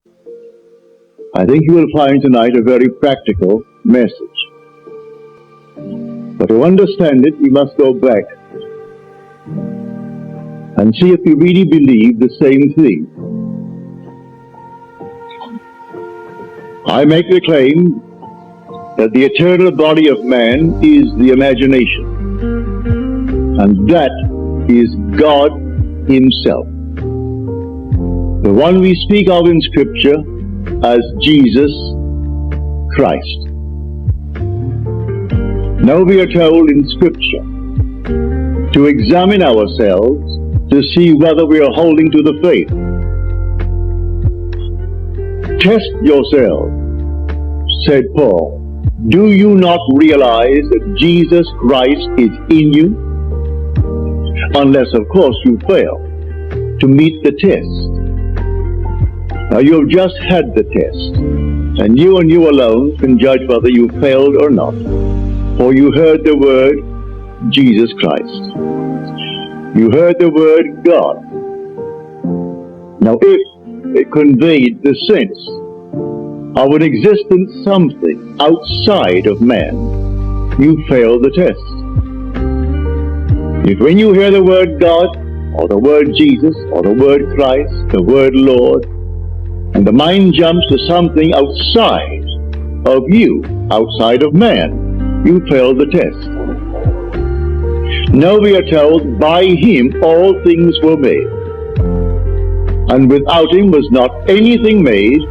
I think you will find tonight a very practical message. But to understand it, we must go back and see if we really believe the same thing. I make the claim that the eternal body of man is the imagination, and that is God Himself, the one we speak of in Scripture as Jesus Christ. Now we are told in Scripture to examine ourselves to see whether we are holding to the faith. Test yourself, said Paul. Do you not realize that Jesus Christ is in you? Unless, of course, you fail to meet the test. Now, you have just had the test, and you alone can judge whether you failed or not. For you heard the word Jesus Christ. You heard the word God. Now, if it conveyed the sense of an existent something outside of man, you failed the test. If when you hear the word God, or the word Jesus, or the word Christ, the word Lord, and the mind jumps to something outside of you, outside of man, you failed the test. Now we are told, by Him all things were made, and without Him was not anything made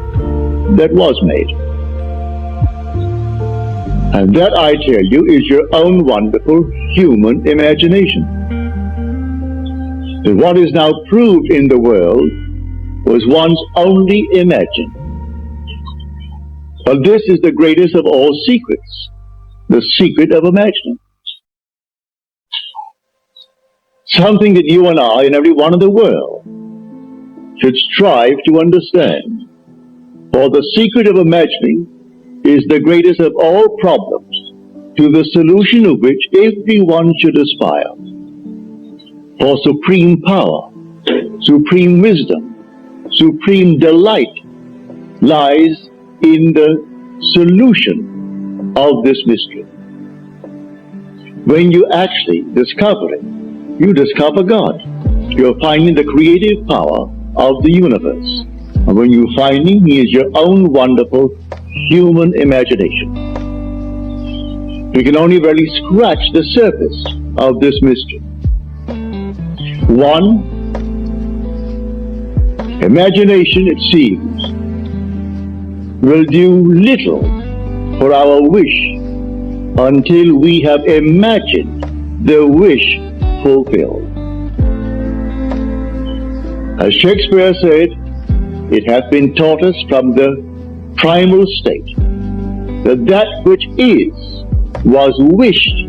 that was made. And that, I tell you, is your own wonderful human imagination. That what is now proved in the world was once only imagined. But this is the greatest of all secrets, the secret of imagining. Something that you and I and everyone in the world should strive to understand. For the secret of imagining is the greatest of all problems, to the solution of which everyone should aspire. For supreme power, supreme wisdom, supreme delight lies in the solution of this mystery. When you actually discover it, you discover God. You're finding the creative power of the universe. And when you find Him, He is your own wonderful human imagination. We can only barely scratch the surface of this mystery. One, imagination, it seems, will do little for our wish until we have imagined the wish fulfilled. As Shakespeare said, it hath been taught us from the primal state that that which is was wished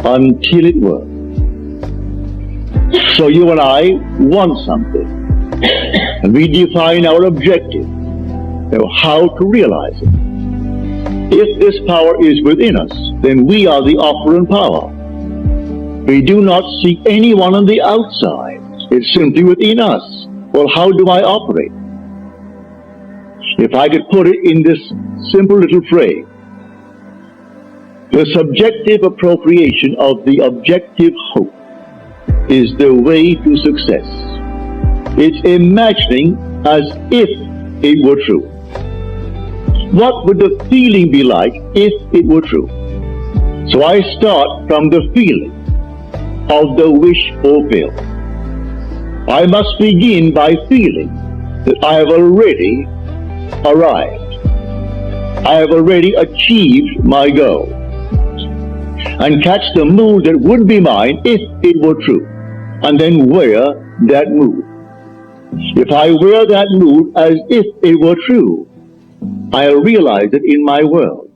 until it were. So you and I want something, and we define our objective, how to realize it. If this power is within us, then we are the operant power. We do not seek anyone on the outside. It's simply within us. Well, how do I operate? If I could put it in this simple little phrase, the subjective appropriation of the objective hope is the way to success. It's imagining as if it were true. What would the feeling be like if it were true? So I start from the feeling of the wish fulfilled. I must begin by feeling that I have already arrived. I have already achieved my goal. And catch the mood that would be mine if it were true, and then wear that mood. If I wear that mood as if it were true, I'll realize it in my world.